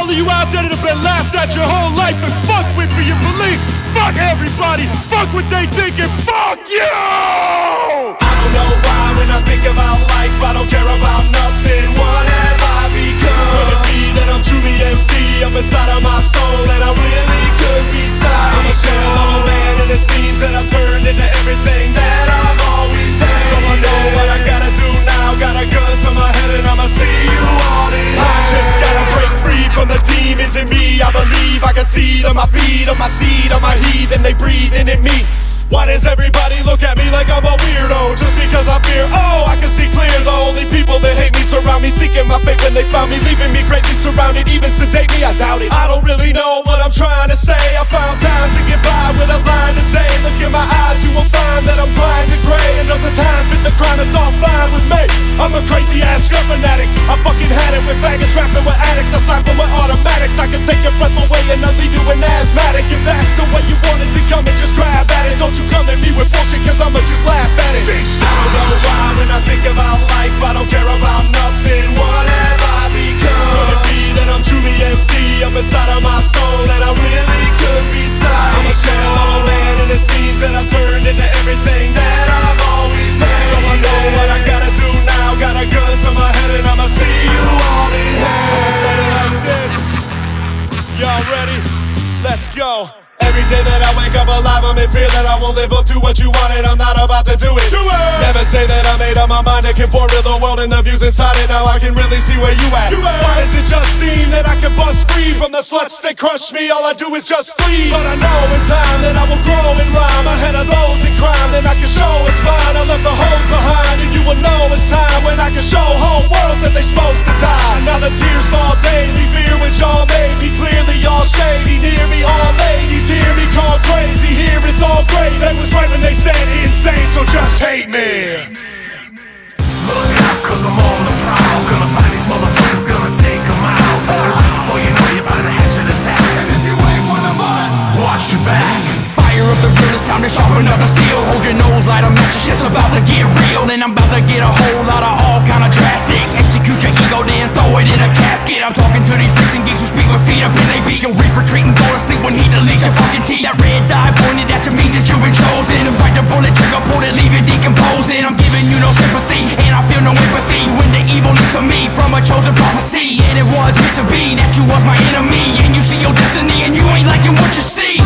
all of you out there that have been laughed at your whole life and fucked with for your beliefs, fuck everybody, fuck what they think, and fuck you! I don't know why when I think about life, I don't care about nothing. What have I become? Could it be that I'm truly empty up inside of my soul, and I really could be sad? I'm a shell of a man, and it seems that I've turned into everything that I've always had. So I know what I gotta do now, got a gun to my head, and I'ma see you all in hell. I just gotta break free from the demons in me. I believe I can see them, my feet on my seed, on my heathen, they breathing in me. Why does everybody look at me like I'm a weirdo? Just because I fear, oh, I can see clear. The only people that hate me surround me, seeking my fate when they found me, leaving me greatly surrounded, even sedate me, I doubt it. I don't really know what I'm trying to say. I found time to get by with a line today. Look in my eyes, you will find that I'm blind to gray. And does the time fit the crime, it's all fine with me. I'm a crazy ass gun fanatic. I fucking had it with faggots, rapping with addicts. I cycle with automatics. I can take your breath away and I'll leave you an asthmatic. If that's the way you want it, then come and just grab at it. Don't you come at me with bullshit, cause I'ma just laugh at it. I don't know why when I think about life, I don't care about nothing. What have I become? Could it be that I'm truly empty up inside of my soul, and I really could be sad? I'm a shell of a man, and it seems that I've turned into everything that I've always had. So I know what I gotta do now, got a gun to my head, and I'ma see you all in hell. I'ma tell it like this. Y'all ready? Let's go. Every day that I wake up alive, I'm in fear that I won't live up to what you wanted. I'm not about to do it. Never say that I made up my mind to conform to the world and the views inside it. Now I can really see where you at. Why does it just seem that I can bust free from the sluts that crush me? All I do is just flee. But I know in time that I will grow and rhyme ahead of those in crime. Then I can show it's fine. I left the hoes behind, and you will know it's time when I can show whole worlds that they supposed to die. Now the tears fall daily, fear which all made me clearly all shady. Near me all ladies, hear me call crazy, here it's all great. They was right when they said insane, so just hate me. Look out, cause I'm on the prowl. Gonna find these motherfuckers, gonna take them out. Before you know you find a hatchet attack. And if you ain't one of us, watch your back. Fire up the grill, it's time to sharpen up the steel. Hold your nose, light a match, your shit's about to get real. And I'm about to get a whole lot of all kind of drastic. Execute your ego, then throw it in a casket. I'm talking to these freaks and geeks who speak with feet up in they beat. You'll retreat and go to sleep when he deletes your fucking teeth. That red dye pointed at your means that you've been chosen. And bite the bullet trigger, pull it, leave it decomposing. I'm giving you no sympathy, and I feel no empathy. When the evil leads to me from a chosen prophecy. And it was meant to be that you was my enemy. And you see your destiny, and you ain't liking what you see.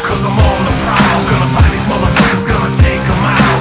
Cause I'm on the prowl, gonna find these motherfuckers, gonna take them out.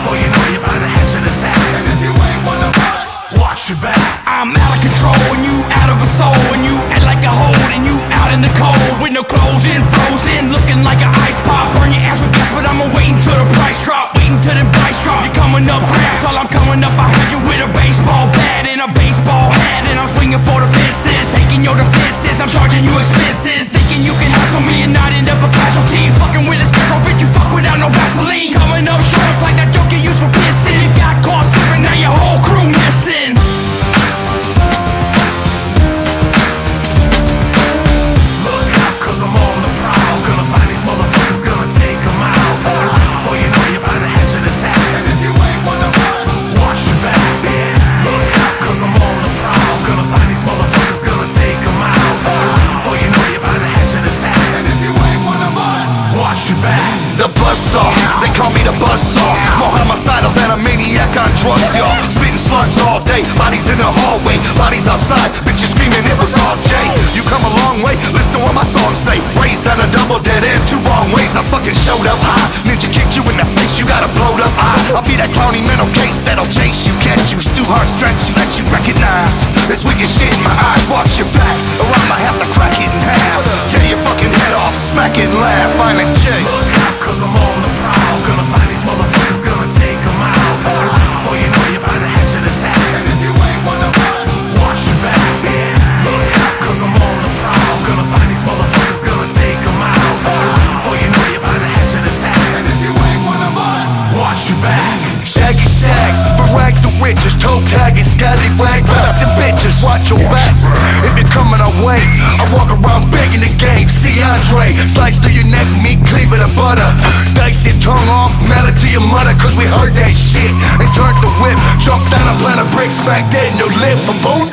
Before you know you find a hatchet attack. And if you ain't one of us, watch your back. I'm out of control and you out of a soul. And you act like a hoe and you out in the cold. With no clothes in, frozen, looking like an ice pop. Burn your ass with gas, but I'ma wait until the price drop. Waiting till the price drop. You're coming up crap while I'm coming up. I hit you with a baseball bat and a baseball hat. And I'm swinging for the fences, taking your defenses. I'm charging you expenses, thinking you can hustle me and not end up a casualty. Fucking with a scarecrow, bitch, you fuck without no Vaseline. Coming up short, it's like that joke you use for pissing. You got caught slipping, now your whole crew missing. Look out, cause I'm on the prowl. Gonna find these motherfuckers, gonna take them out. Before you know you find a hatchet attack. And if you ain't one of us, watch your back. Look out, cause I'm on the prowl. Gonna find these motherfuckers, gonna take them out. Before you know you find a hatchet attack. And if you ain't one of us, watch your back. The buzzsaw, they call me the buzzsaw. More homicidal than a maniac on drugs, y'all. Spitting slugs all day, bodies in the hallway, bodies outside, bitches screaming it was all Jay. You come a long way, listen to what my songs say. Raised on a double dead end, two wrong ways. I fucking showed up high, ninja kicked you in the face, you got a blowed up eye. I'll be that clowny mental case that'll chase you, catch you, stew hard stretch you, let you recognize this wicked shit in my eyes. Watch your back, or I might have to crack it in half. Tear your fucking head off, smack it and laugh. Find a J. Look out, cause I'm on the prowl. Gonna find these motherfuckers, gonna take them out. Before you know you find a hatchet attack. And if you ain't one of us, watch your back. Look out, cause I'm on the prowl. Gonna find these motherfuckers, gonna take them out. Before you know you find a hatchet attack. And if you ain't one of us, watch your back. Shaggy sags, from rags to riches, toe tagging, scallywag, back to bitches, watch your back. If you're coming, I way. I walk around begging the game. See Andre, slice through your neck, meat cleaving the butter. Dice your tongue off, mail it to your mother, cause we heard that shit and turned the whip. Jumped down a plan of bricks, smack dead in your lip. From bone